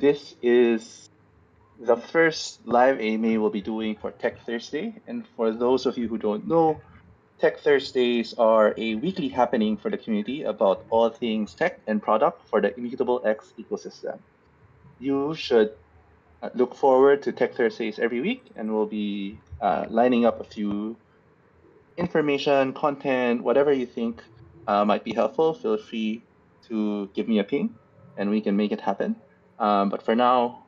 this is the first live AMA we'll be doing for Tech Thursday. And for those of you who don't know, Tech Thursdays are a weekly happening for the community about all things tech and product for the Immutable X ecosystem. You should look forward to Tech Thursdays every week, and we'll be lining up a few information, content, whatever you think might be helpful. Feel free to give me a ping, and we can make it happen. But for now,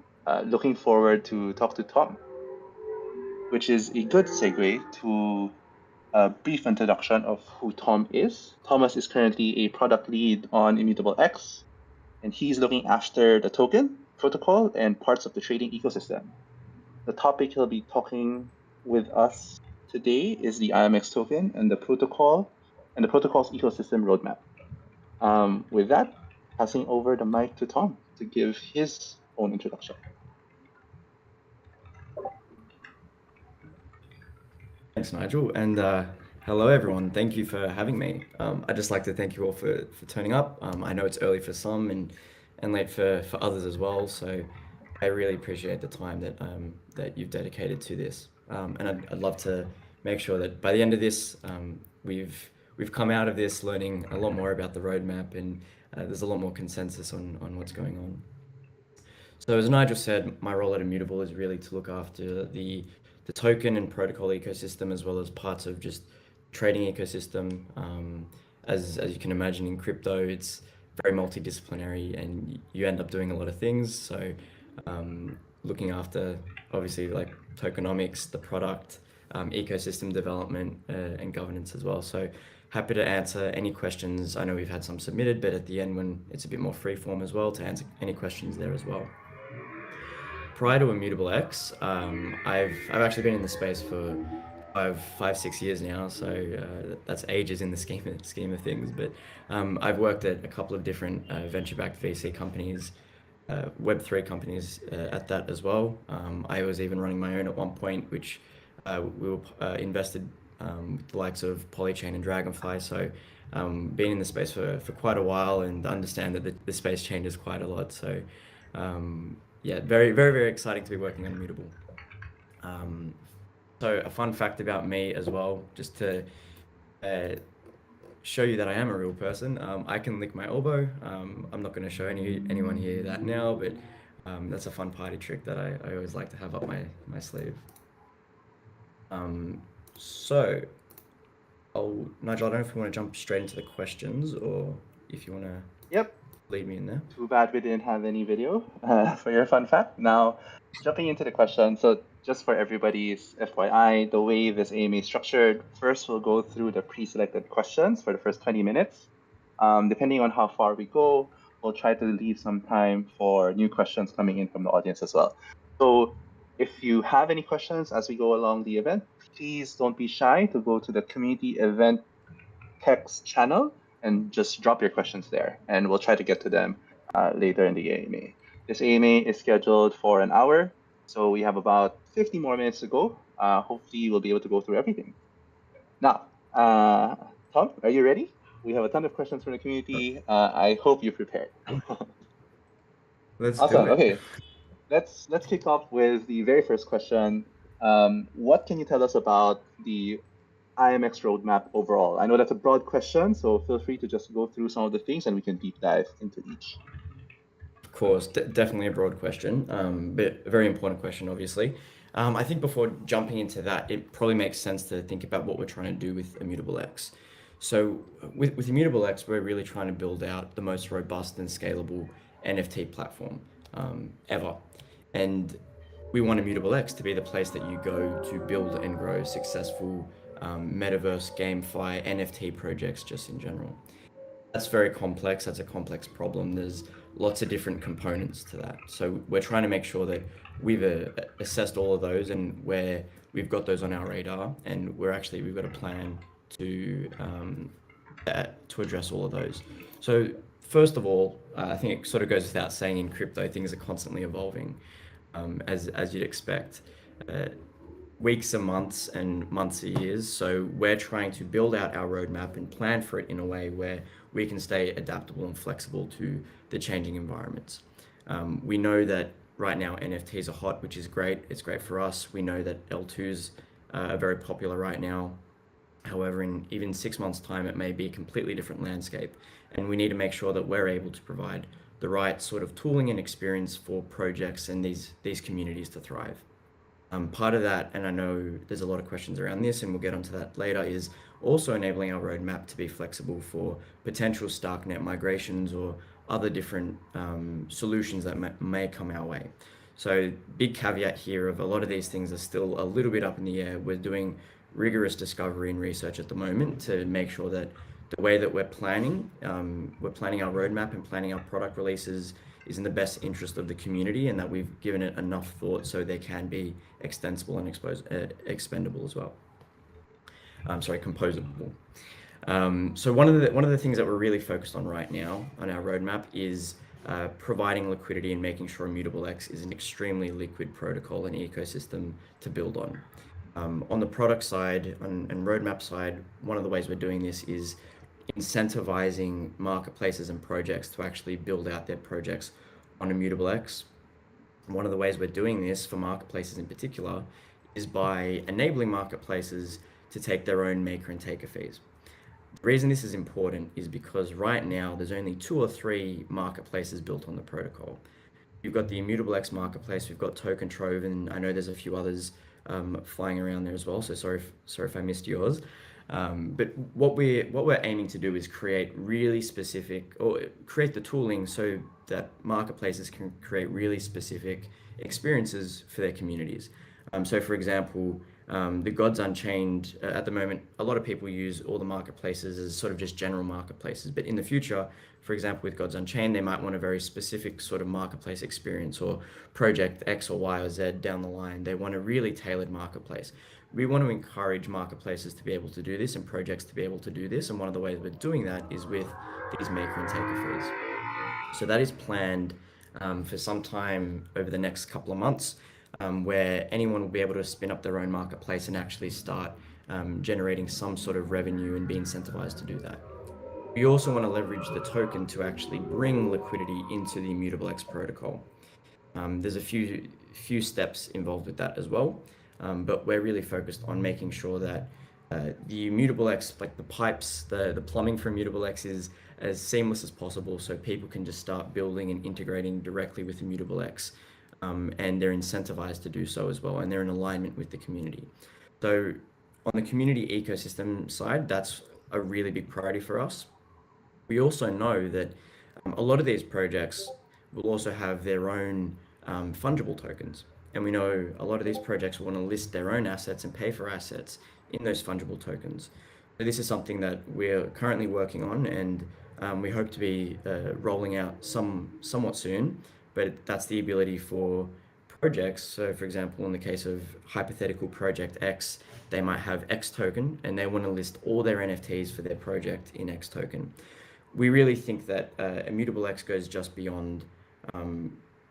looking forward to talk to Tom, which is a good segue to a brief introduction of who Tom is. Thomas is currently a product lead on Immutable X, and he's looking after the token, protocol, and parts of the trading ecosystem. The topic he'll be talking with us today is the IMX token and the protocol's ecosystem roadmap. With that, passing over the mic to Tom to give his own introduction. Thanks, Nigel, and hello, everyone. Thank you for having me. I'd just like to thank you all for turning up. I know it's early for some and late for others as well, so I really appreciate the time that you've dedicated to this. And I'd love to make sure that by the end of this, we've come out of this learning a lot more about the roadmap, and there's a lot more consensus on what's going on. So as Nigel said, my role at Immutable is really to look after the token and protocol ecosystem, as well as parts of just trading ecosystem. As you can imagine, in crypto, it's very multidisciplinary, and you end up doing a lot of things. So looking after, obviously, like tokenomics, the product, ecosystem development, and governance as well. So happy to answer any questions. I know we've had some submitted, but at the end, when it's a bit more free form as well, to answer any questions there as well. Prior to Immutable X, I've actually been in the space for 6 years now, so that's ages in the scheme of things. But I've worked at a couple of different venture-backed VC companies, Web3 companies at that as well. I was even running my own at one point, which we were invested with the likes of Polychain and Dragonfly. So been in the space for quite a while, and understand that the space changes quite a lot. So yeah, very, very, very exciting to be working on Immutable. So a fun fact about me as well, just to show you that I am a real person. I can lick my elbow. I'm not going to show anyone here that now, but that's a fun party trick that I always like to have up my sleeve. So Nigel, I don't know if you want to jump straight into the questions, or if you want to lead me in there. Too bad we didn't have any video for your fun fact. Now, jumping into the question. So just for everybody's FYI, the way this AMA is structured, first we'll go through the pre-selected questions for the first 20 minutes. Depending on how far we go, we'll try to leave some time for new questions coming in from the audience as well. So if you have any questions as we go along the event, please don't be shy to go to the community event text channel and just drop your questions there, and we'll try to get to them later in the AMA. This AMA is scheduled for an hour, so we have about 50 more minutes to go. Hopefully, we'll be able to go through everything. Now, Tom, are you ready? We have a ton of questions from the community. I hope you're prepared. Let's awesome. do it. Okay, let's kick off with the very first question. What can you tell us about the IMX roadmap overall? I know that's a broad question, so feel free to just go through some of the things and we can deep dive into each. Of course, definitely a broad question, but a very important question, obviously. I think before jumping into that, it probably makes sense to think about what we're trying to do with Immutable X. So with Immutable X, we're really trying to build out the most robust and scalable NFT platform ever. And we want Immutable X to be the place that you go to build and grow successful metaverse, GameFi, NFT projects just in general. That's very complex. That's a complex problem. There's lots of different components to that. So we're trying to make sure that we've assessed all of those, and where we've got those on our radar, and we've got a plan to address all of those. So first of all, I think it sort of goes without saying, in crypto, things are constantly evolving, as you'd expect. Weeks are months, and months are years. So we're trying to build out our roadmap and plan for it in a way where we can stay adaptable and flexible to the changing environments. We know that right now NFTs are hot, which is great. It's great for us. We know that L2s are very popular right now. However, in even 6 months' time, it may be a completely different landscape, and we need to make sure that we're able to provide the right sort of tooling and experience for projects and these communities to thrive. Part of that, and I know there's a lot of questions around this, and we'll get onto that later, is also enabling our roadmap to be flexible for potential Starknet migrations or other different solutions that may come our way. So, big caveat here of a lot of these things are still a little bit up in the air. We're doing rigorous discovery and research at the moment to make sure that the way that we're planning our roadmap and planning our product releases is in the best interest of the community, and that we've given it enough thought so they can be extensible and expendable as well. Sorry, composable. So one of the things that we're really focused on right now on our roadmap is providing liquidity and making sure Immutable X is an extremely liquid protocol and ecosystem to build on. On the product side and roadmap side, one of the ways we're doing this is incentivizing marketplaces and projects to actually build out their projects on Immutable X. One of the ways we're doing this for marketplaces in particular is by enabling marketplaces to take their own maker and taker fees. The reason this is important is because right now there's only 2 or 3 marketplaces built on the protocol. You've got the Immutable X marketplace, we've got Token Trove, and I know there's a few others flying around there as well. So sorry if I missed yours. But what we're aiming to do is create really specific, or create the tooling so that marketplaces can create really specific experiences for their communities. So for example, the Gods Unchained, at the moment, a lot of people use all the marketplaces as sort of just general marketplaces. But in the future, for example, with Gods Unchained, they might want a very specific sort of marketplace experience, or project X or Y or Z down the line. They want a really tailored marketplace. We want to encourage marketplaces to be able to do this and projects to be able to do this. And one of the ways we're doing that is with these maker and taker fees. So that is planned for some time over the next couple of months, where anyone will be able to spin up their own marketplace and actually start generating some sort of revenue and be incentivized to do that. We also want to leverage the token to actually bring liquidity into the Immutable X protocol. There's a few steps involved with that as well, but we're really focused on making sure that the Immutable X, like the pipes, the plumbing for Immutable X is as seamless as possible, so people can just start building and integrating directly with Immutable X, and they're incentivized to do so as well, and they're in alignment with the community. So on the community ecosystem side, that's a really big priority for us. We also know that a lot of these projects will also have their own fungible tokens. And we know a lot of these projects want to list their own assets and pay for assets in those fungible tokens. So this is something that we're currently working on, and we hope to be rolling out somewhat soon. But that's the ability for projects. So for example, in the case of hypothetical project X, they might have X token and they want to list all their NFTs for their project in X token. We really think that Immutable X goes just beyond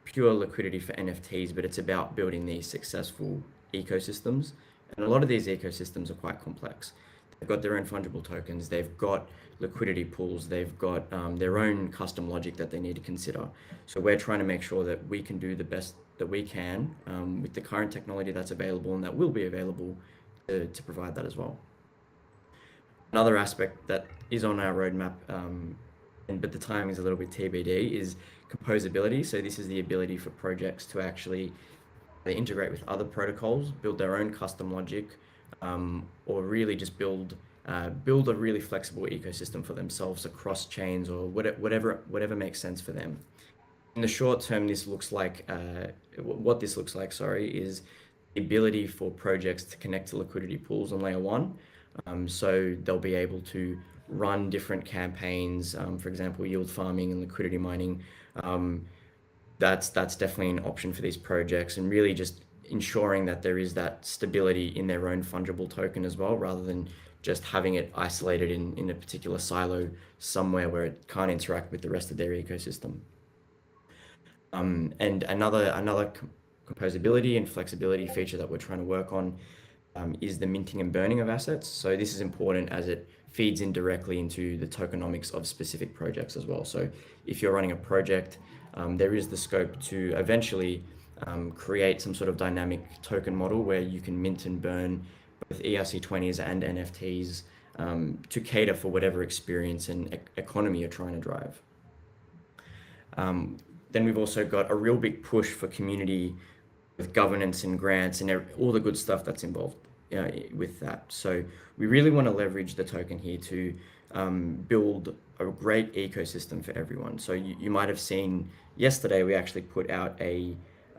pure liquidity for NFTs, but it's about building these successful ecosystems. And a lot of these ecosystems are quite complex. They've got their own fungible tokens, they've got liquidity pools, they've got their own custom logic that they need to consider. So we're trying to make sure that we can do the best that we can with the current technology that's available and that will be available to provide that as well. Another aspect that is on our roadmap, but the timing is a little bit TBD, is composability. So this is the ability for projects to actually integrate with other protocols, build their own custom logic, or really just build a really flexible ecosystem for themselves across chains, or whatever makes sense for them. In the short term, this looks like what this looks like, sorry, is the ability for projects to connect to liquidity pools on layer one. So they'll be able to run different campaigns, for example, yield farming and liquidity mining. That's definitely an option for these projects, and really just ensuring that there is that stability in their own fungible token as well, rather than just having it isolated in a particular silo somewhere where it can't interact with the rest of their ecosystem. And another composability and flexibility feature that we're trying to work on is the minting and burning of assets. So this is important as it feeds in directly into the tokenomics of specific projects as well. So if you're running a project, there is the scope to eventually create some sort of dynamic token model where you can mint and burn both ERC20s and NFTs to cater for whatever experience and economy you're trying to drive. Um, then we've also got a real big push for community with governance and grants and all the good stuff that's involved with that. So we really want to leverage the token here to build a great ecosystem for everyone. So you might have seen yesterday we actually put out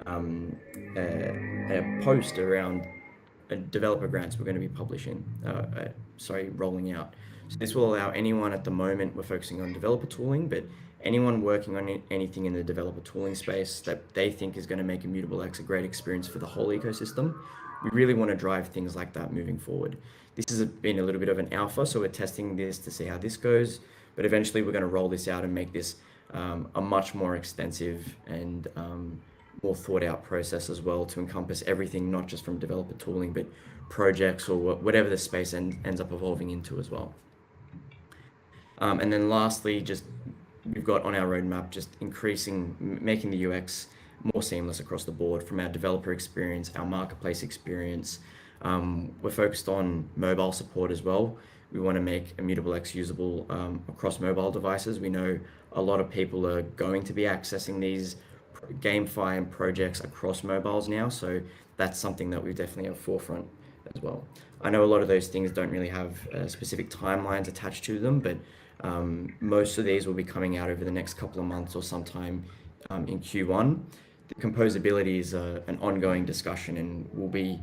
um, a post around developer grants we're going to be publishing, rolling out. So this will allow anyone at the moment, we're focusing on developer tooling, but anyone working on anything in the developer tooling space that they think is going to make Immutable X a great experience for the whole ecosystem. We really want to drive things like that moving forward. This has been a little bit of an alpha, so we're testing this to see how this goes, but eventually we're going to roll this out and make this a much more extensive and more thought out process as well to encompass everything, not just from developer tooling, but projects or whatever the space ends up evolving into as well. And then lastly, just we've got on our roadmap just making the UX more seamless across the board from our developer experience, our marketplace experience. We're focused on mobile support as well. We want to make Immutable X usable across mobile devices. We know a lot of people are going to be accessing these GameFi and projects across mobiles now, so that's something that we definitely have forefront as well. I know a lot of those things don't really have specific timelines attached to them, but most of these will be coming out over the next couple of months or sometime in Q1. The composability is an ongoing discussion, and we'll be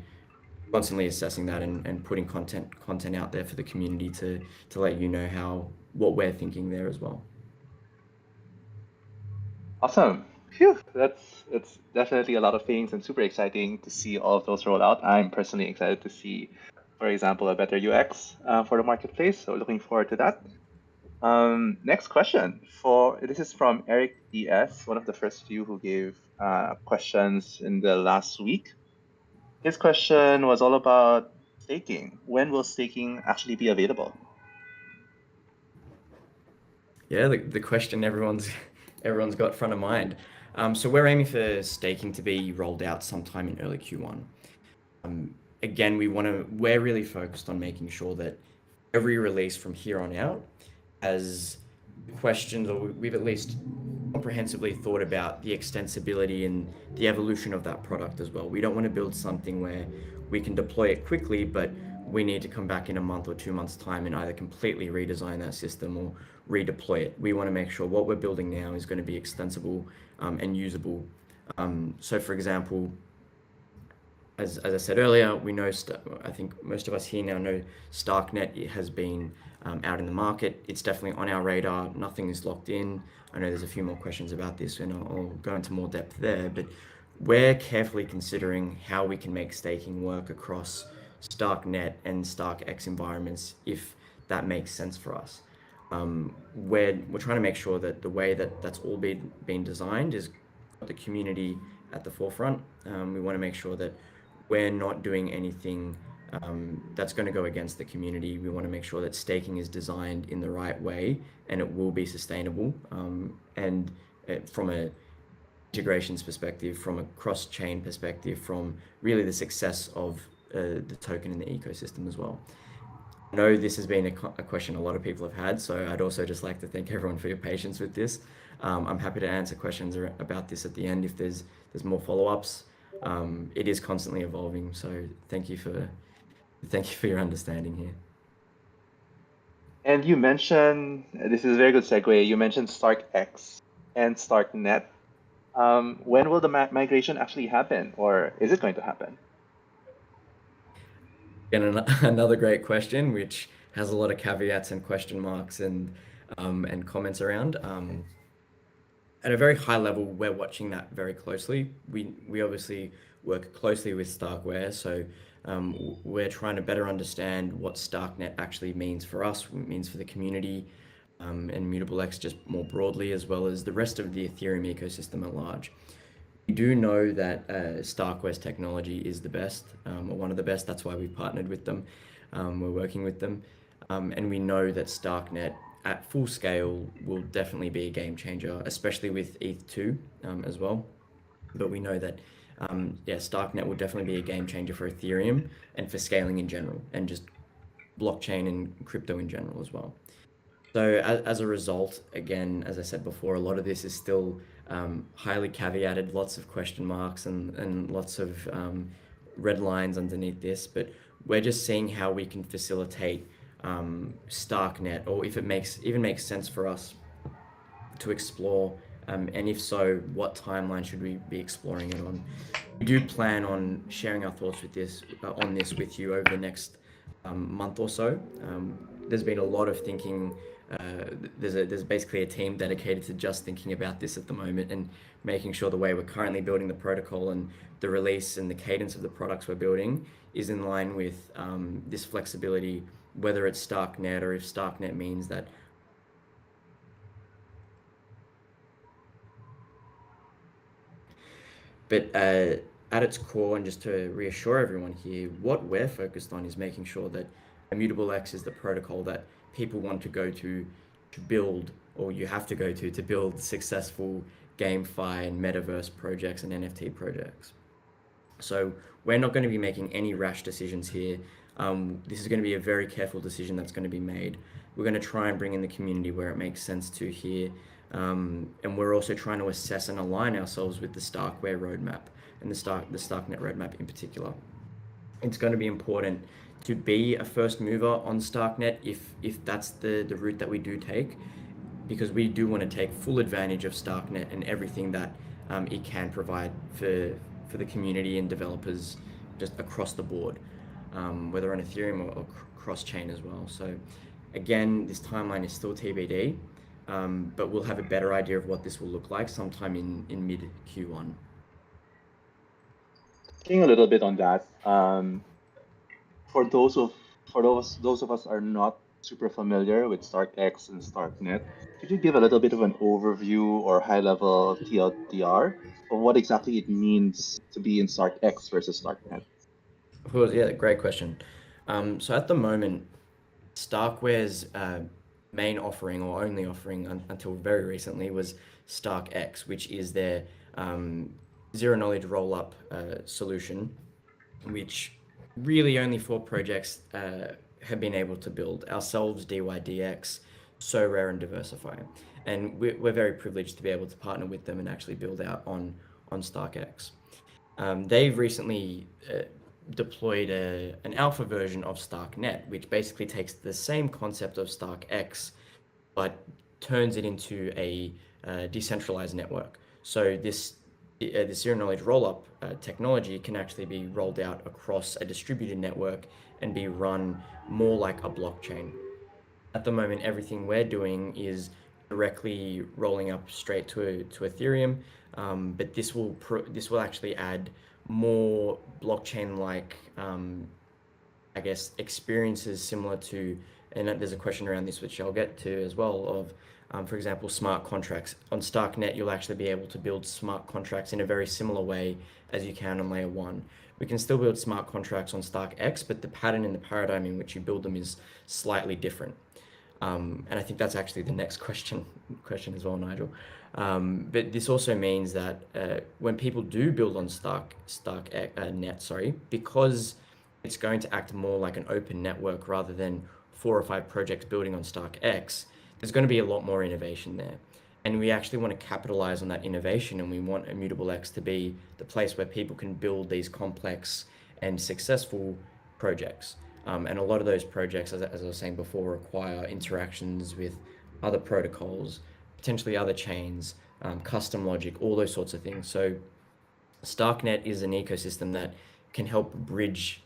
constantly assessing that and putting content out there for the community to let you know what we're thinking there as well. Awesome. Phew, that's definitely a lot of things and super exciting to see all of those roll out. I'm personally excited to see, for example, a better UX for the marketplace. So looking forward to that. Next question this is from Eric DS, one of the first few who gave questions in the last week. His question was all about staking. When will staking actually be available? Yeah, the question everyone's got front of mind. So we're aiming for staking to be rolled out sometime in early Q1. Again, we're really focused on making sure that every release from here on out has questions, or we've at least comprehensively thought about the extensibility and the evolution of that product as well. We don't want to build something where we can deploy it quickly, but we need to come back in a month or 2 months' time and either completely redesign that system or redeploy it. We want to make sure what we're building now is going to be extensible and usable. So, for example, as I said earlier, we know, I think most of us here now know Starknet has been out in the market. It's definitely on our radar. Nothing is locked in. I know there's a few more questions about this, and I'll go into more depth there, but we're carefully considering how we can make staking work across Starknet and StarkX environments if that makes sense for us. We're trying to make sure that the way that's all been designed is got the community at the forefront. We want to make sure that we're not doing anything that's going to go against the community. We want to make sure that staking is designed in the right way and it will be sustainable. And from a integrations perspective, from a cross-chain perspective, from really the success of the token in the ecosystem as well. I know this has been a question a lot of people have had, so I'd also just like to thank everyone for your patience with this. I'm happy to answer questions about this at the end if there's more follow-ups. It is constantly evolving, so thank you for your understanding here. And you mentioned this is a very good segue. You mentioned StarkX and StarkNet. When will the migration actually happen, or is it going to happen? And another great question, which has a lot of caveats and question marks and comments around. At a very high level, we're watching that very closely. We obviously work closely with Starkware, so we're trying to better understand what Starknet actually means for us, what it means for the community, and Mutable X just more broadly, as well as the rest of the Ethereum ecosystem at large. We do know that Starkware's technology is the best, or one of the best. That's why we've partnered with them. We're working with them. And we know that Starknet at full scale will definitely be a game changer, especially with ETH2 as well. But we know that, yeah, Starknet will definitely be a game changer for Ethereum and for scaling in general, and just blockchain and crypto in general as well. So as a result, again, as I said before, a lot of this is still highly caveated, lots of question marks and lots of red lines underneath this. But we're just seeing how we can facilitate Starknet, or if it makes sense for us to explore, and if so, what timeline should we be exploring it on? We do plan on sharing our thoughts with this on this with you over the next month or so. There's been a lot of thinking. There's basically a team dedicated to just thinking about this at the moment and making sure the way we're currently building the protocol and the release and the cadence of the products we're building is in line with this flexibility, whether it's Starknet or if Starknet means that. But at its core, and just to reassure everyone here, what we're focused on is making sure that Immutable X is the protocol that people want to go to build, or you have to go to build successful GameFi and metaverse projects and NFT projects. So we're not going to be making any rash decisions here. This is going to be a very careful decision that's going to be made. We're going to try and bring in the community where it makes sense to here. And we're also trying to assess and align ourselves with the Starkware roadmap and the Starknet roadmap in particular. It's going to be important to be a first mover on Starknet if that's the route that we do take, because we do want to take full advantage of Starknet and everything that it can provide for the community and developers just across the board, whether on Ethereum or cross chain as well. So, again, this timeline is still TBD, but we'll have a better idea of what this will look like sometime in mid Q1. Thinking a little bit on that, for those of those of us are not super familiar with StarkX and StarkNet, could you give a little bit of an overview or high level TLDR of what exactly it means to be in StarkX versus StarkNet? Of course, yeah, great question. So at the moment, Starkware's main offering, or only offering until very recently, was StarkX, which is their zero knowledge roll up solution, which really only four projects have been able to build: ourselves, DYDX, So Rare, and Diversify. And we're very privileged to be able to partner with them and actually build out on StarkX. They've recently deployed an alpha version of StarkNet, which basically takes the same concept of StarkX but turns it into a decentralized network. So the zero knowledge rollup technology can actually be rolled out across a distributed network and be run more like a blockchain. At the moment, everything we're doing is directly rolling up straight to Ethereum, but this will actually add more blockchain-like, I guess, experiences similar to, and there's a question around this which I'll get to as well, of, for example, smart contracts. On Starknet, you'll actually be able to build smart contracts in a very similar way as you can on layer one. We can still build smart contracts on StarkX, but the pattern and the paradigm in which you build them is slightly different. And I think that's actually the next question as well, Nigel. But this also means that when people do build on Starknet, sorry, because it's going to act more like an open network rather than 4 or 5 projects building on StarkX, there's going to be a lot more innovation there. And we actually want to capitalize on that innovation, and we want Immutable X to be the place where people can build these complex and successful projects. And a lot of those projects, as I was saying before, require interactions with other protocols, potentially other chains, custom logic, all those sorts of things. So Starknet is an ecosystem that can help bridge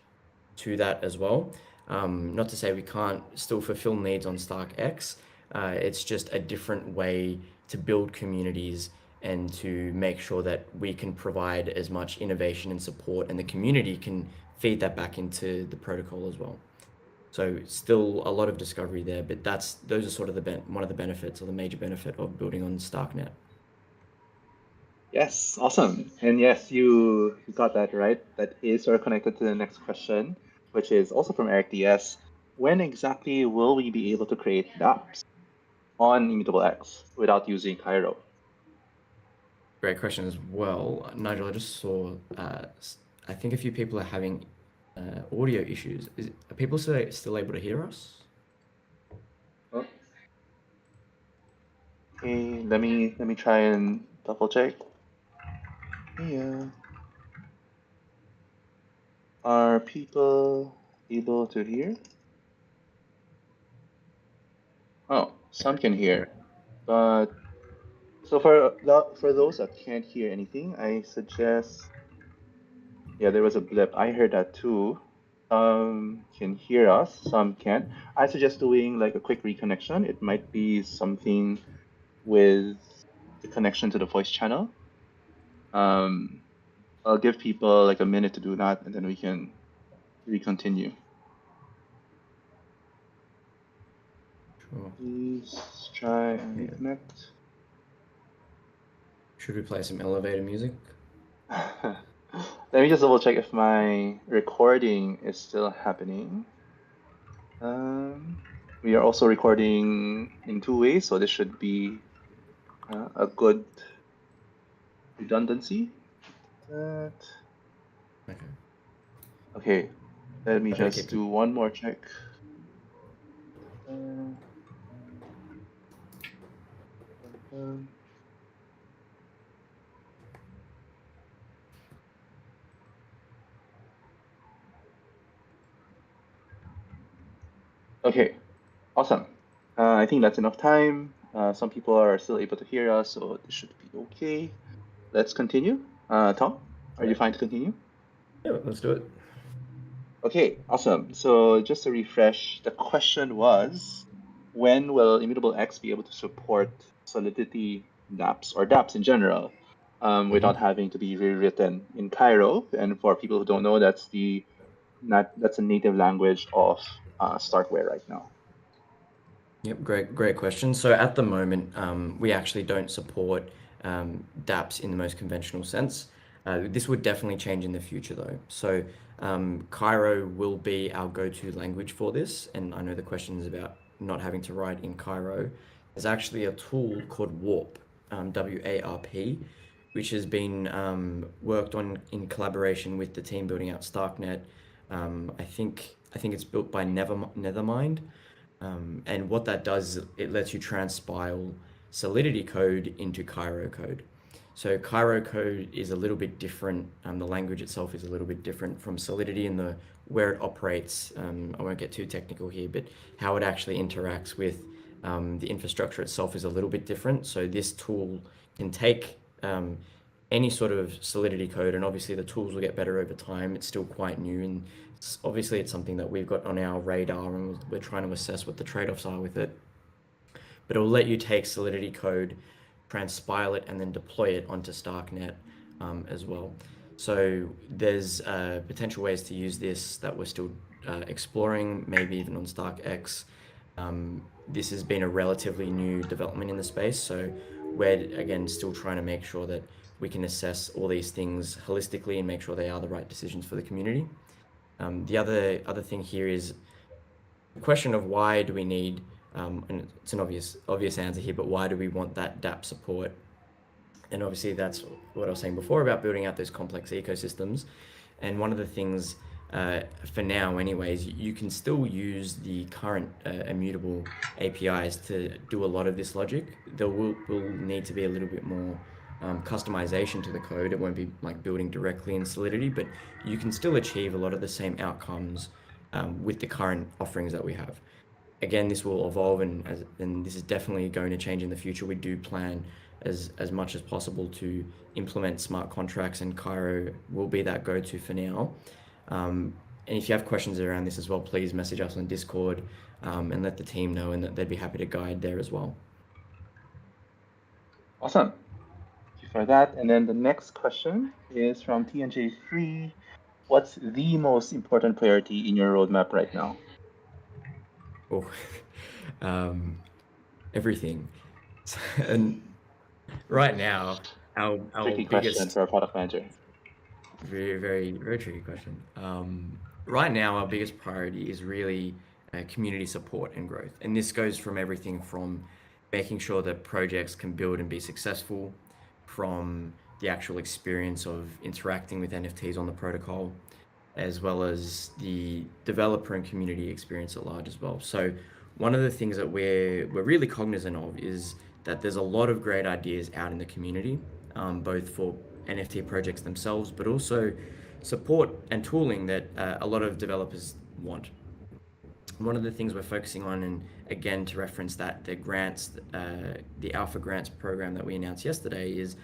to that as well. Not to say we can't still fulfill needs on StarkX. It's just a different way to build communities and to make sure that we can provide as much innovation and support, and the community can feed that back into the protocol as well. So still a lot of discovery there, but those are sort of one of the benefits, or the major benefit of building on Starknet. Yes, awesome. And yes, you got that right. That is sort of connected to the next question, which is also from Eric DS. when exactly will we be able to create dApps on Immutable X without using Cairo? Great question as well. Nigel, I just saw, I think a few people are having audio issues. Are people still able to hear us? Oh, okay, let me try and double check. Yeah, are people able to hear? Oh, some Okay, can hear, great. but so for those that can't hear anything, I suggest. Yeah, there was a blip. I heard that too. Some can hear us, some can't. I suggest doing like a quick reconnection. It might be something with the connection to the voice channel. Um, I'll give people like a minute to do that, and then we can recontinue. Sure. Please try and Yeah. reconnect. Should we play some elevator music? Let me just double check if my recording is still happening. Um, we are also recording in two ways, so this should be a good redundancy. That Okay. okay. Let me Happy to just keep it. do one more check. Uh, confirm. Okay, awesome. I think that's enough time. Some people are still able to hear us, so this should be okay. Let's continue. Tom, are you Great. fine to continue? Yeah, let's do it. Okay, awesome. So just to refresh, the question was, when will Immutable X be able to support Solidity dApps or dApps in general, without Hmm. having to be rewritten in Cairo? And for people who don't know, that's a native language of Starkware right now. Yep, great question. So at the moment, we actually don't support dApps in the most conventional sense. This would definitely change in the future, though. So Cairo will be our go-to language for this, and I know the question is about not having to write in Cairo. There's actually a tool called Warp, WARP, which has been worked on in collaboration with the team building out StarkNet. I think it's built by Nethermind. And what that does is it lets you transpile Solidity code into Cairo code. So Cairo code is a little bit different. The language itself is a little bit different from Solidity in the where it operates. I won't get too technical here, but how it actually interacts with the infrastructure itself is a little bit different. So this tool can take any sort of Solidity code, and obviously the tools will get better over time. It's still quite new, and obviously it's something that we've got on our radar, and we're trying to assess what the trade-offs are with it. But it'll let you take Solidity code, transpile it, and then deploy it onto StarkNet as well. So there's potential ways to use this that we're still exploring, maybe even on StarkX. This has been a relatively new development in the space, so we're again still trying to make sure that we can assess all these things holistically and make sure they are the right decisions for the community. The other thing here is the question of why do we need, and it's an obvious answer here, but why do we want that DApp support? And obviously that's what I was saying before about building out those complex ecosystems. And one of the things, for now anyways, you can still use the current immutable APIs to do a lot of this logic. There will need to be a little bit more customization to the code. It won't be like building directly in Solidity, but you can still achieve a lot of the same outcomes with the current offerings that we have. Again, this will evolve, and this is definitely going to change in the future. We do plan as much as possible to implement smart contracts, and Cairo will be that go-to for now. And if you have questions around this as well, please message us on Discord, and let the team know, and that they'd be happy to guide there as well. Awesome. Thank you for that. And then the next question is from TNJ3. What's the most important priority in your roadmap right now? Oh, um, everything. And right now, our Tricky question biggest for a product manager. very, very, very tricky question. Right now, our biggest priority is really community support and growth. And this goes from everything from making sure that projects can build and be successful, from the actual experience of interacting with NFTs on the protocol, as well as the developer and community experience at large as well. So one of the things that we're really cognizant of is that there's a lot of great ideas out in the community, both for NFT projects themselves, but also support and tooling that a lot of developers want. One of the things we're focusing on, and again to reference that the grants, the Alpha Grants program that we announced yesterday, is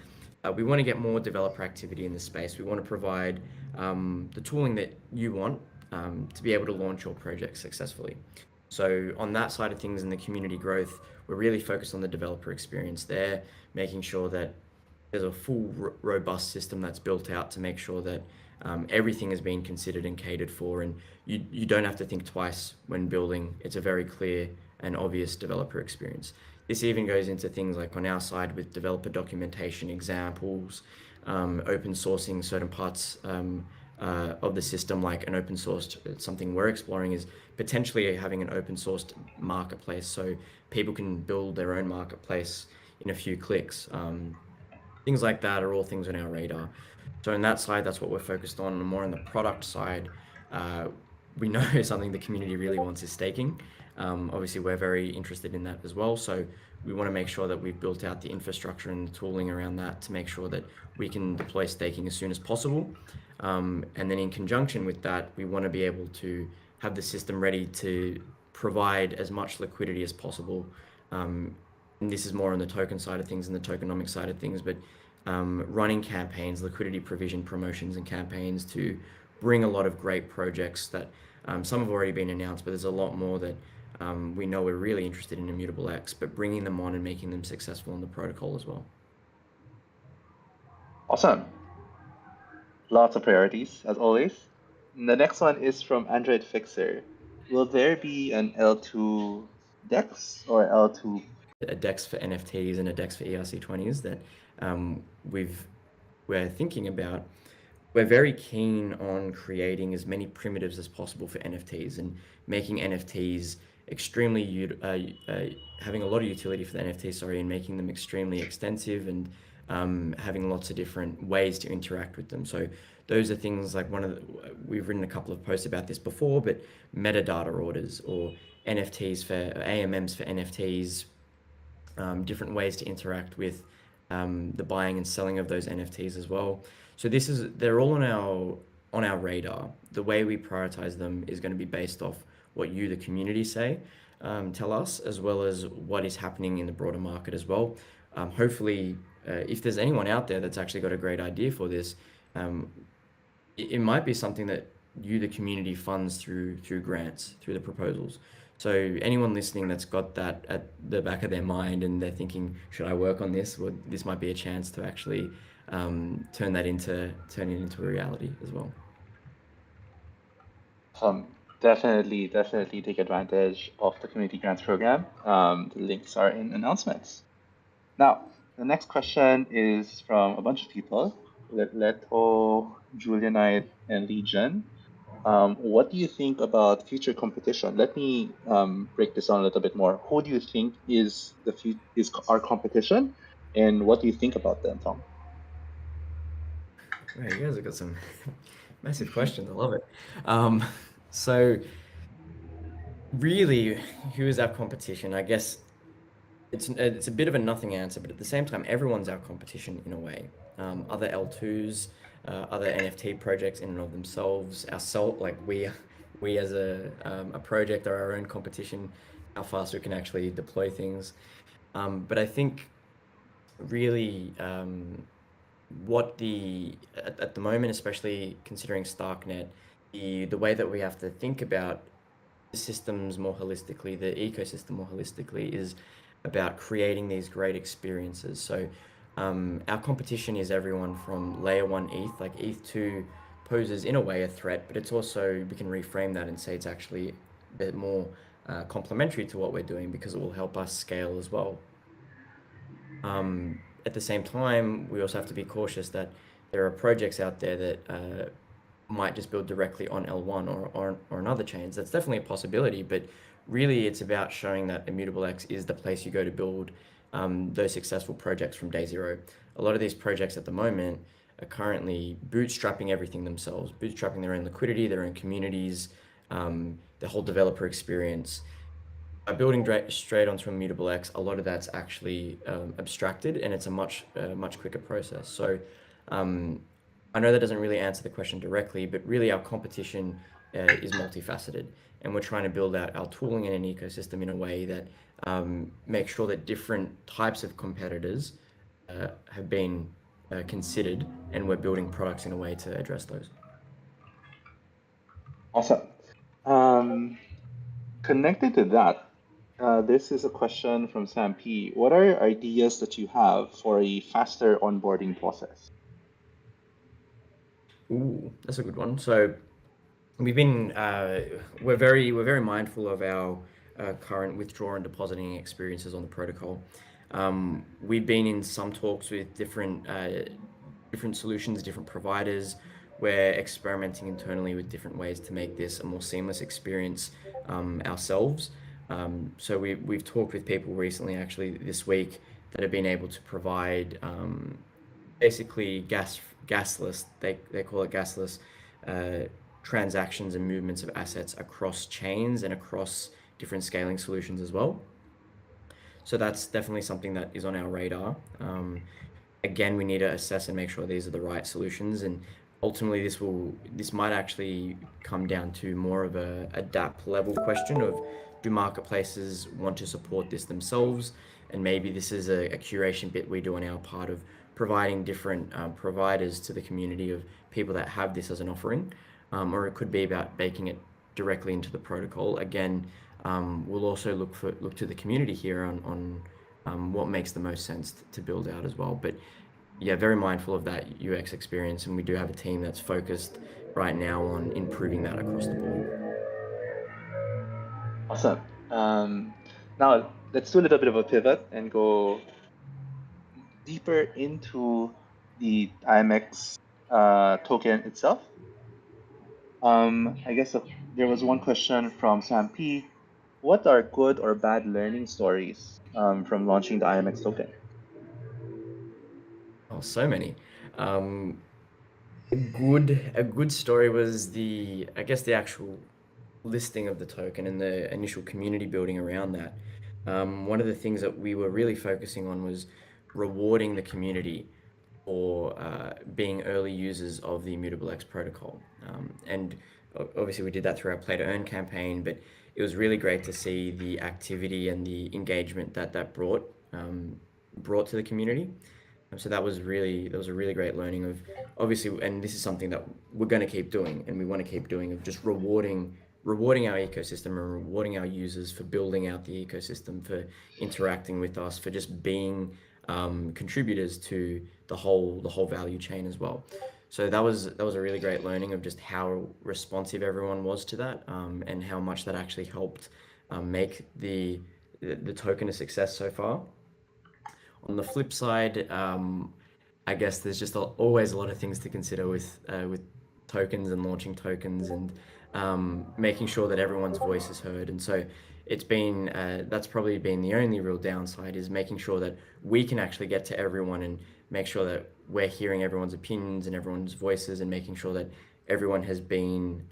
we want to get more developer activity in the space. We want to provide the tooling that you want to be able to launch your project successfully. So on that side of things in the community growth, we're really focused on the developer experience there, making sure that there's a full robust system that's built out to make sure that everything is being considered and catered for, and you don't have to think twice when building. It's a very clear and obvious developer experience. This even goes into things like on our side with developer documentation examples, open sourcing certain parts of the system, like an open sourced, something we're exploring is potentially having an open sourced marketplace so people can build their own marketplace in a few clicks. Things like that are all things on our radar. So on that side, that's what we're focused on. And more on the product side, uh, we know something the community really wants is staking. Obviously, we're very interested in that as well. So we want to make sure that we've built out the infrastructure and the tooling around that to make sure that we can deploy staking as soon as possible. And then in conjunction with that, we want to be able to have the system ready to provide as much liquidity as possible. And this is more on the token side of things and the tokenomic side of things, but running campaigns, liquidity provision, promotions, and campaigns to bring a lot of great projects that some have already been announced, but there's a lot more that we know we're really interested in Immutable X, but bringing them on and making them successful on the protocol as well. Awesome. Lots of priorities, as always. The next one is from Android Fixer. Will there be an L2 DEX or L2? A DEX for NFTs and a DEX for ERC20s that um, we've we're thinking about. We're very keen on creating as many primitives as possible for NFTs and making NFTs extremely having a lot of utility for the NFTs, sorry, and making them extremely extensive and having lots of different ways to interact with them. So those are things like we've written a couple of posts about this before, but metadata orders or NFTs for AMMs for NFTs, different ways to interact with the buying and selling of those NFTs as well. So they're all on our radar. The way we prioritize them is going to be based off what you, the community, tell us, as well as what is happening in the broader market as well. Hopefully, if there's anyone out there that's actually got a great idea for this, um, it might be something that you, the community, funds through grants, through the proposals. So anyone listening that's got that at the back of their mind and they're thinking, should I work on this? Well, this might be a chance to actually turn it into a reality as well. Definitely take advantage of the community grants program. The links are in announcements. Now, the next question is from a bunch of people. Leto, Julianite, and Legion. What do you think about future competition? Let me break this down a little bit more. Who do you think is our competition, and what do you think about them, Tom? Wow, you guys have got some massive questions. I love it. Um, so really, who is our competition? I guess it's a bit of a nothing answer, but at the same time, everyone's our competition in a way. Other L2s, other NFT projects in and of themselves, ourselves, like we as a project are our own competition, how fast we can actually deploy things. But I think really at the moment, especially considering Starknet, the way that we have to think about the systems more holistically, the ecosystem more holistically, is about creating these great experiences. So our competition is everyone from layer one ETH, like ETH2 poses in a way a threat, but it's also, we can reframe that and say it's actually a bit more complementary to what we're doing because it will help us scale as well. At the same time, we also have to be cautious that there are projects out there that might just build directly on L1 or on other chains. That's definitely a possibility, but really it's about showing that Immutable X is the place you go to build those successful projects from day zero. A lot of these projects at the moment are currently bootstrapping everything themselves, bootstrapping their own liquidity, their own communities, the whole developer experience. By building straight onto Immutable X, a lot of that's actually abstracted, and it's a much quicker process. So um, I know that doesn't really answer the question directly, but really our competition is multifaceted, and we're trying to build out our tooling in an ecosystem in a way that makes sure that different types of competitors have been considered, and we're building products in a way to address those. Awesome. Um, Connected to that, this is a question from Sam P. What are ideas that you have for a faster onboarding process? Ooh, that's a good one. So we've been we're very mindful of our current withdrawal and depositing experiences on the protocol. We've been in some talks with different solutions, different providers. We're experimenting internally with different ways to make this a more seamless experience ourselves. So we've talked with people recently, actually this week, that have been able to provide basically gasless. They call it gasless uh, transactions and movements of assets across chains and across different scaling solutions as well. So that's definitely something that is on our radar. Again, we need to assess and make sure these are the right solutions, and ultimately this might actually come down to more of a DApp level question of, do marketplaces want to support this themselves, and maybe this is a curation bit we do on our part of providing different providers to the community of people that have this as an offering, or it could be about baking it directly into the protocol. Again, we'll also look to the community here on what makes the most sense to build out as well. But yeah, very mindful of that UX experience, and we do have a team that's focused right now on improving that across the board. Awesome. Now let's do a little bit of a pivot and go deeper into the IMX token itself. I guess there was one question from Sam P. What are good or bad learning stories from launching the IMX token? Oh, so many. Um, a good story was the, I guess, the actual listing of the token and the initial community building around that. One of the things that we were really focusing on was rewarding the community for being early users of the Immutable X protocol. And obviously, we did that through our Play to Earn campaign, but it was really great to see the activity and the engagement that brought to the community. So that was a really great learning of, obviously, and this is something that we're going to keep doing, and we want to keep doing, of just rewarding our ecosystem and rewarding our users for building out the ecosystem, for interacting with us, for just being contributors to the whole value chain as well. So that was a really great learning of just how responsive everyone was to that, and how much that actually helped make the token a success so far. On the flip side, I guess there's just always a lot of things to consider with tokens and launching tokens, and making sure that everyone's voice is heard. And so that's probably been the only real downside, is making sure that we can actually get to everyone and make sure that we're hearing everyone's opinions and everyone's voices, and making sure that everyone has been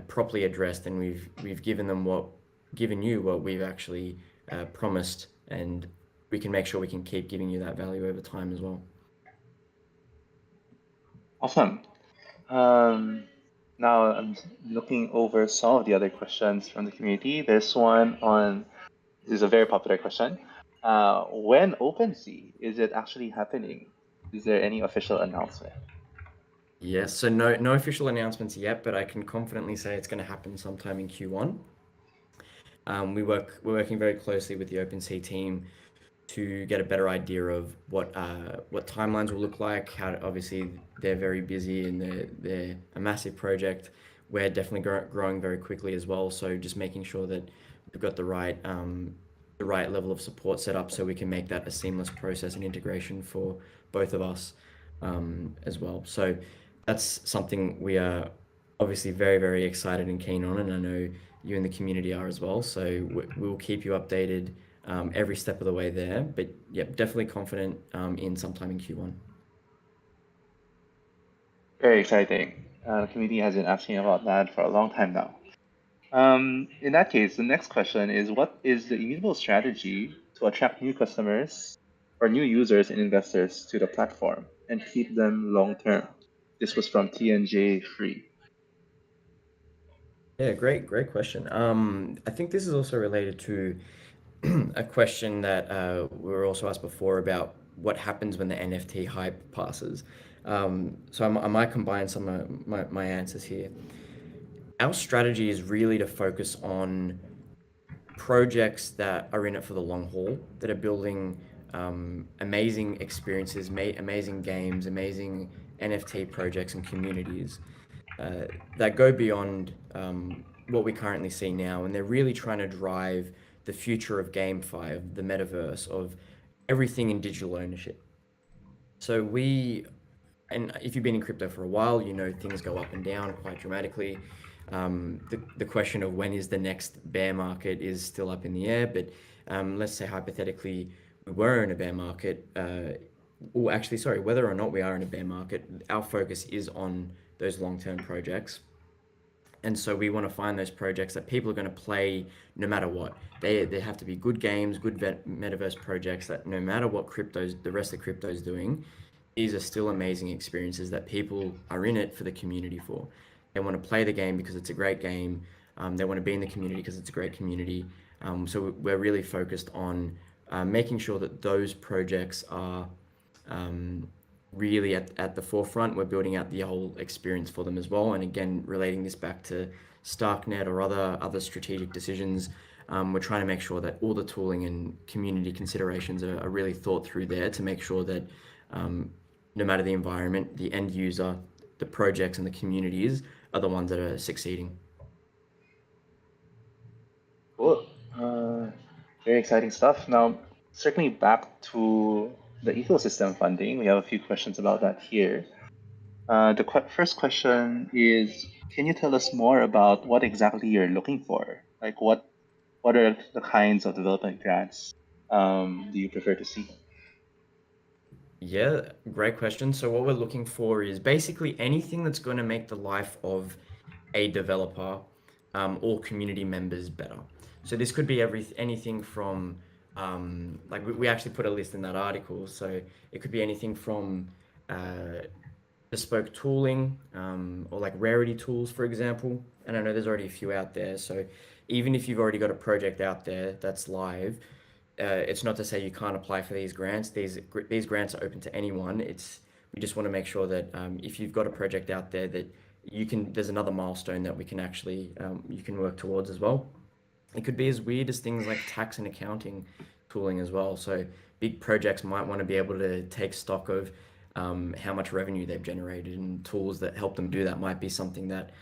properly addressed, and we've given you what we've actually promised, and we can make sure we can keep giving you that value over time as well. Awesome. Um, Now I'm looking over some of the other questions from the community. There's one on, this is a very popular question. When OpenSea is it actually happening? Is there any official announcement? Yes, so no official announcements yet, but I can confidently say it's going to happen sometime in Q1. We're working very closely with the OpenSea team to get a better idea of what timelines will look like. How, obviously, they're very busy and they're a massive project. We're definitely growing very quickly as well. So just making sure that we've got the right level of support set up, so we can make that a seamless process and integration for both of us as well. So that's something we are obviously very, very excited and keen on, and I know you and the community are as well. So we'll keep you updated every step of the way there. But yep, definitely confident in sometime in Q1. Very exciting. The community has been asking about that for a long time now. In that case, the next question is what is the immutable strategy to attract new customers or new users and investors to the platform and keep them long term? This was from TNJ Free. Yeah, great question. I think this is also related to a question that we were also asked before about what happens when the NFT hype passes. So I might combine some of my answers here. Our strategy is really to focus on projects that are in it for the long haul, that are building amazing experiences, amazing games, amazing NFT projects and communities that go beyond what we currently see now. And they're really trying to drive the future of GameFi, of the metaverse, of everything in digital ownership. So and if you've been in crypto for a while, you know things go up and down quite dramatically. The question of when is the next bear market is still up in the air, but let's say hypothetically we were in a bear market, or actually, sorry, whether or not we are in a bear market, our focus is on those long-term projects. And so we want to find those projects that people are going to play no matter what. They have to be good games, good metaverse projects that no matter what the rest of crypto is doing, these are still amazing experiences that people are in it for the community for. They want to play the game because it's a great game. They want to be in the community because it's a great community. So we're really focused on making sure that those projects are um, really at the forefront. We're building out the whole experience for them as well. And again, relating this back to Starknet or other strategic decisions, we're trying to make sure that all the tooling and community considerations are really thought through there to make sure that no matter the environment, the end user, the projects, and the communities are the ones that are succeeding. Cool. Uh, Very exciting stuff. Now, circling back to the ecosystem funding, we have a few questions about that here. The first question is, can you tell us more about what exactly you're looking for? Like what are the kinds of development grants do you prefer to see? Yeah, great question. So what we're looking for is basically anything that's going to make the life of a developer or community members better. So this could be anything from like we actually put a list in that article. So it could be anything from bespoke tooling or like rarity tools, for example. And I know there's already a few out there. So even if you've already got a project out there that's live, it's not to say you can't apply for these grants. These grants are open to anyone. We just want to make sure that if you've got a project out there that you can, there's another milestone that we can actually you can work towards as well. It could be as weird as things like tax and accounting tooling as well. So big projects might want to be able to take stock of how much revenue they've generated, and tools that help them do that might be something that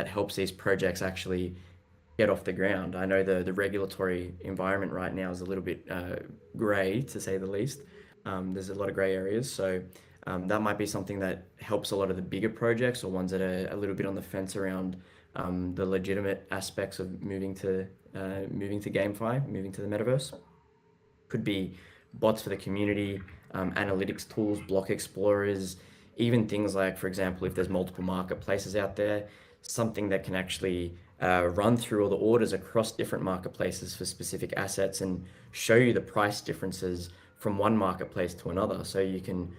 helps these projects actually get off the ground. I know the regulatory environment right now is a little bit grey, to say the least. There's a lot of grey areas, so that might be something that helps a lot of the bigger projects or ones that are a little bit on the fence around the legitimate aspects of moving to GameFi, moving to the metaverse. Could be bots for the community, analytics tools, block explorers, even things like, for example, if there's multiple marketplaces out there, something that can actually run through all the orders across different marketplaces for specific assets and show you the price differences from one marketplace to another. So you can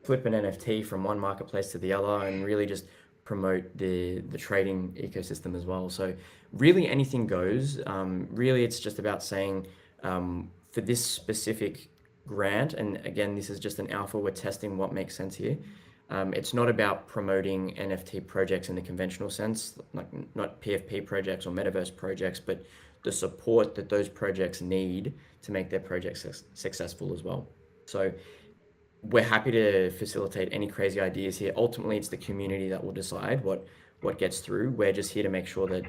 flip an NFT from one marketplace to the other and really just promote the trading ecosystem as well. So really anything goes. Really, it's just about saying for this specific grant, and again, this is just an alpha. We're testing what makes sense here. It's not about promoting NFT projects in the conventional sense, like not PFP projects or metaverse projects, but the support that those projects need to make their projects successful as well. So we're happy to facilitate any crazy ideas here. Ultimately, it's the community that will decide what gets through. We're just here to make sure that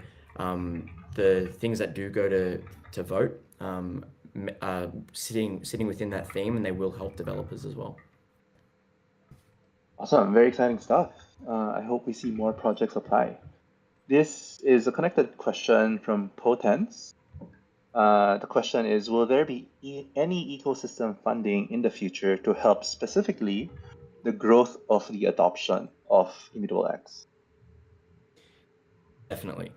the things that do go to vote are sitting within that theme, and they will help developers as well. Awesome, very exciting stuff. I hope we see more projects apply. This is a connected question from Potence. The question is, will there be any ecosystem funding in the future to help specifically the growth of the adoption of Immutable X? Definitely,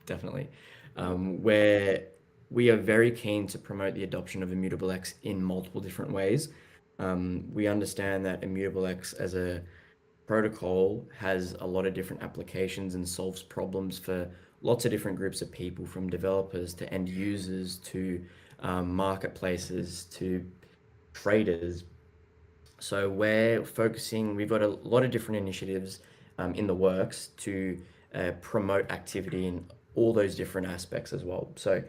definitely. Mm. Where we are very keen to promote the adoption of Immutable X in multiple different ways. We understand that Immutable X as a protocol has a lot of different applications and solves problems for lots of different groups of people, from developers to end users to marketplaces to traders. So we're focusing, we've got a lot of different initiatives in the works to promote activity in all those different aspects as well. So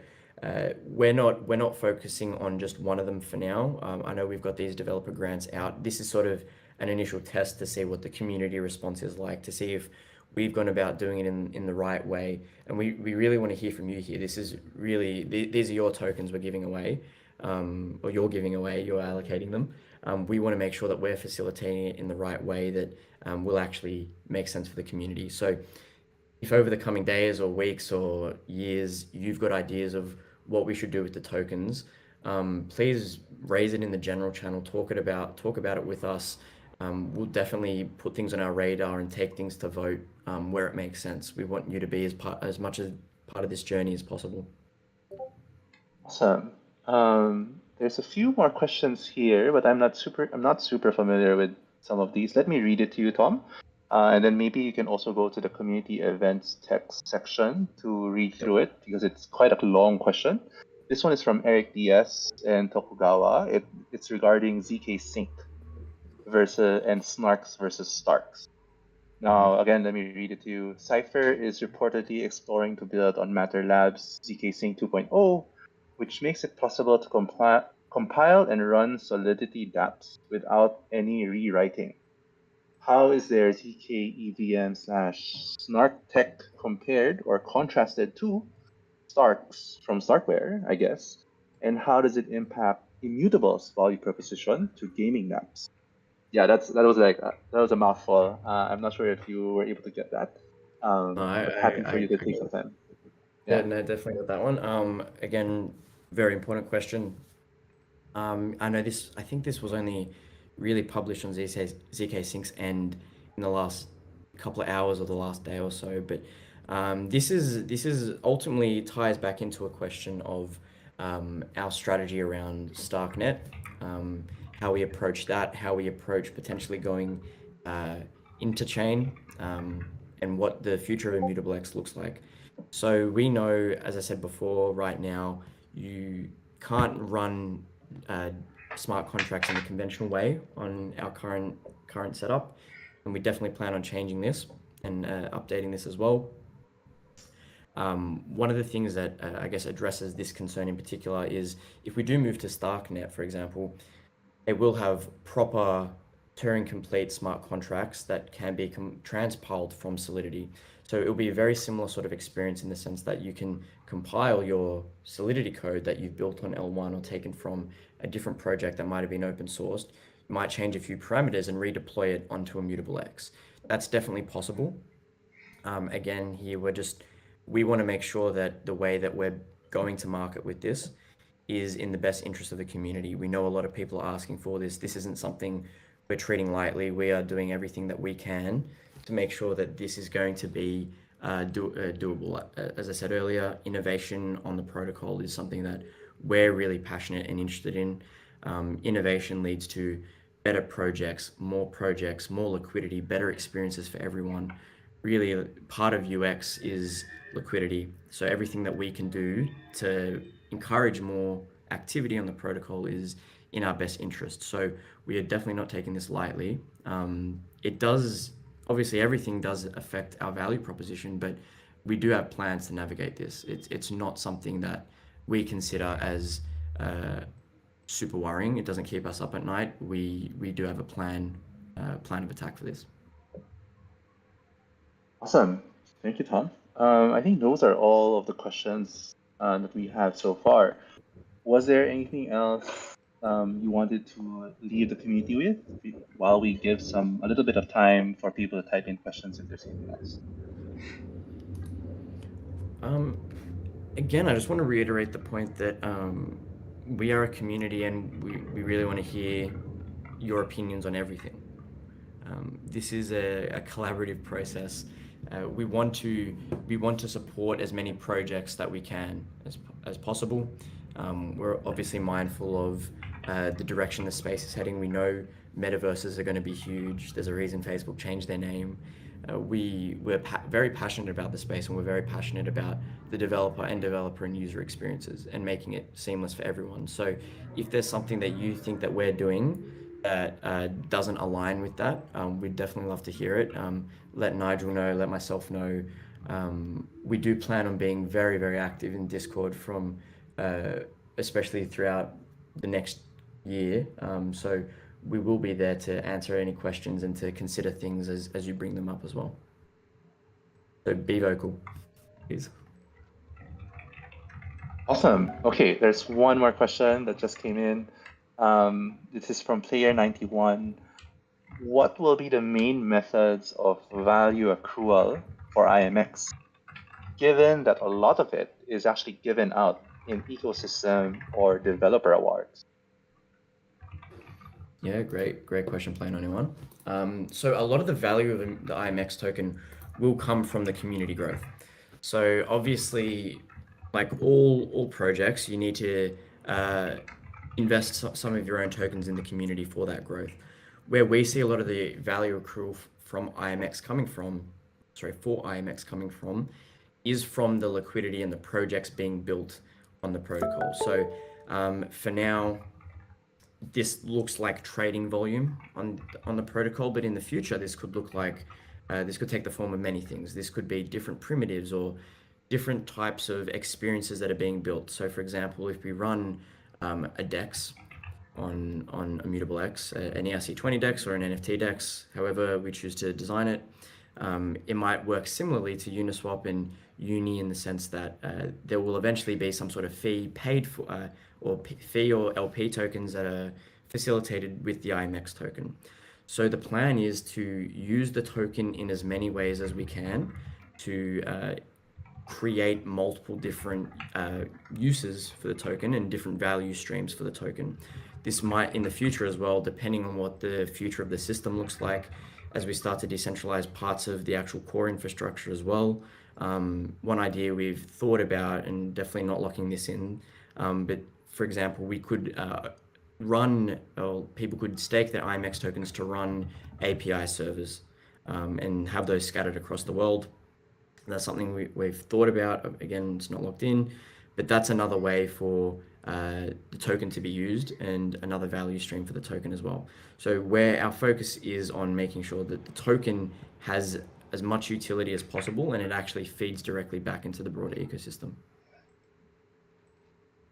we're not focusing on just one of them for now. I know we've got these developer grants out. This is sort of an initial test to see what the community response is like, to see if we've gone about doing it in the right way. And we really want to hear from you here. This is really, these are your tokens we're giving away, or you're giving away, you're allocating them. We want to make sure that we're facilitating it in the right way that will actually make sense for the community. So if over the coming days or weeks or years you've got ideas of what we should do with the tokens, please raise it in the general channel. Talk about it with us. We'll definitely put things on our radar and take things to vote where it makes sense. We want you to be as much as part of this journey as possible. Awesome. There's a few more questions here, but I'm not super familiar with some of these. Let me read it to you, Tom. And then maybe you can also go to the community events text section to read Yep. through it because it's quite a long question. This one is from Eric Diaz and Tokugawa. It's regarding ZK Sync versus and Snarks versus Starks. Mhm. Now, again, let me read it to you. Cypher is reportedly exploring to build on Matter Labs ZK Sync 2.0, which makes it possible to compile and run Solidity dApps without any rewriting. How is their ZK EVM slash Snark tech compared or contrasted to Starks from Starkware, I guess? And how does it impact Immutable's value proposition to gaming apps? Yeah, that was a mouthful. I'm not sure if you were able to get that, No, I, but I, happy I for you to take agree. some time. Yeah, Yeah. no, definitely got that one. Again, very important question. I know this. I think this was only really published on ZK Sync's end in the last couple of hours or the last day or so. But this is ultimately ties back into a question of our strategy around Starknet, how we approach that, how we approach potentially going uh, interchain, and what the future of Immutable X looks like. So we know, as I said before, right now you can't run uh, smart contracts in the conventional way on our current setup, and we definitely plan on changing this and updating this as well. One of the things that I guess addresses this concern in particular is if we do move to Starknet, for example, it will have proper Turing complete smart contracts that can be transpiled from Solidity. So it will be a very similar sort of experience in the sense that you can compile your Solidity code that you've built on L1 or taken from a different project that might have been open sourced. You might change a few parameters and redeploy it onto Immutable X. That's definitely possible. Again, here we want to make sure that the way that we're going to market with this is in the best interest of the community. We know a lot of people are asking for this. This isn't something we're treating lightly. We are doing everything that we can to make sure that this is going to be doable. As I said earlier, innovation on the protocol is something that we're really passionate and interested in. Innovation leads to better projects, more liquidity, better experiences for everyone. Really, part of UX is liquidity. So everything that we can do to encourage more activity on the protocol is in our best interest. So we are definitely not taking this lightly. It does, obviously, everything does affect our value proposition, but we do have plans to navigate this. It's not something that we consider as uh, super worrying. It doesn't keep us up at night. We do have a plan of attack for this. Awesome. Thank you, Tom. I think those are all of the questions that we have so far. Was there anything else you wanted to leave the community with while we give a little bit of time for people to type in questions if there's anything else. Um, Again, I just want to reiterate the point that we are a community and we really want to hear your opinions on everything. This is a collaborative process. We want to support as many projects that we can as possible. We're obviously mindful of the direction the space is heading. We know metaverses are going to be huge. There's a reason Facebook changed their name. We're very passionate about the space, and we're very passionate about the developer and user experiences and making it seamless for everyone. So if there's something that you think that we're doing that doesn't align with that, we'd definitely love to hear it. Let Nigel know, let myself know. We do plan on being very, very active in Discord from, uh, especially throughout the next year. So we will be there to answer any questions and to consider things as you bring them up as well. So be vocal, please. Awesome. Okay, there's one more question that just came in. This is from player 91. What will be the main methods of value accrual for IMX, given that a lot of it is actually given out in ecosystem or developer awards? Yeah, great question, Plan 91. So a lot of the value of the IMX token will come from the community growth. So obviously, like all projects, you need to uh, invest some of your own tokens in the community for that growth. Where we see a lot of the value accrual from IMX coming from, sorry, for IMX coming from, is from the liquidity and the projects being built on the protocol. So for now, this looks like trading volume on the protocol, but in the future, this could look like this could take the form of many things. This could be different primitives or different types of experiences that are being built. So, for example, if we run a DEX on Immutable X, an ERC20 DEX or an NFT DEX, however we choose to design it, it might work similarly to Uniswap and Uni in the sense that there will eventually be some sort of fee paid for, fee or LP tokens that are facilitated with the IMX token. So the plan is to use the token in as many ways as we can to create multiple different uses for the token and different value streams for the token. This might in the future as well, depending on what the future of the system looks like, as we start to decentralize parts of the actual core infrastructure as well. One idea we've thought about, and definitely not locking this in, but for example, we could run, or people could stake their IMX tokens to run API servers and have those scattered across the world. That's something we've thought about. Again, it's not locked in, but that's another way for the token to be used and another value stream for the token as well. So where our focus is on making sure that the token has as much utility as possible and it actually feeds directly back into the broader ecosystem.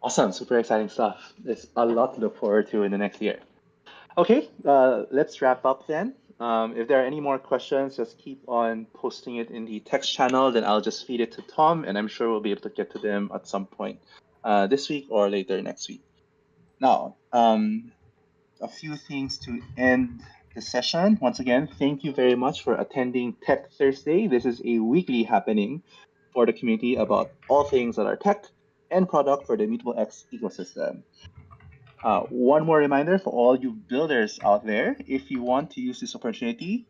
Awesome, super exciting stuff. There's a lot to look forward to in the next year. Okay, let's wrap up then. If there are any more questions, just keep on posting it in the text channel, then I'll just feed it to Tom, and I'm sure we'll be able to get to them at some point this week or later next week. Now, a few things to end the session. Once again, thank you very much for attending Tech Thursday. This is a weekly happening for the community about all things that are tech and product for the Immutable X ecosystem. One more reminder for all you builders out there, if you want to use this opportunity,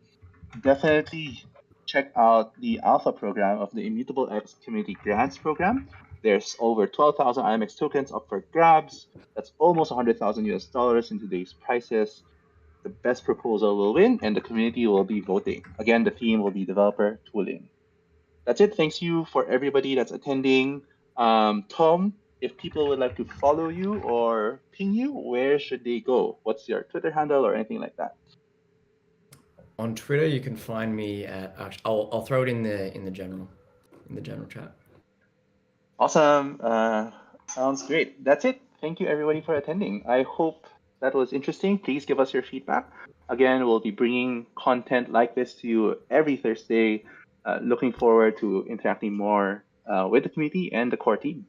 definitely check out the alpha program of the Immutable X Community Grants Program. There's over 12,000 IMX tokens up for grabs. That's almost 100,000 US dollars in today's prices. The best proposal will win, and the community will be voting. Again, the theme will be developer tooling. That's it. Thanks you for everybody that's attending. Tom, if people would like to follow you or ping you, where should they go? What's your Twitter handle or anything like that? On Twitter, you can find me at. I'll throw it in the general chat. Awesome. Sounds great. That's it. Thank you everybody for attending. I hope that was interesting. Please give us your feedback. Again, we'll be bringing content like this to you every Thursday. Looking forward to interacting more with the community and the core team.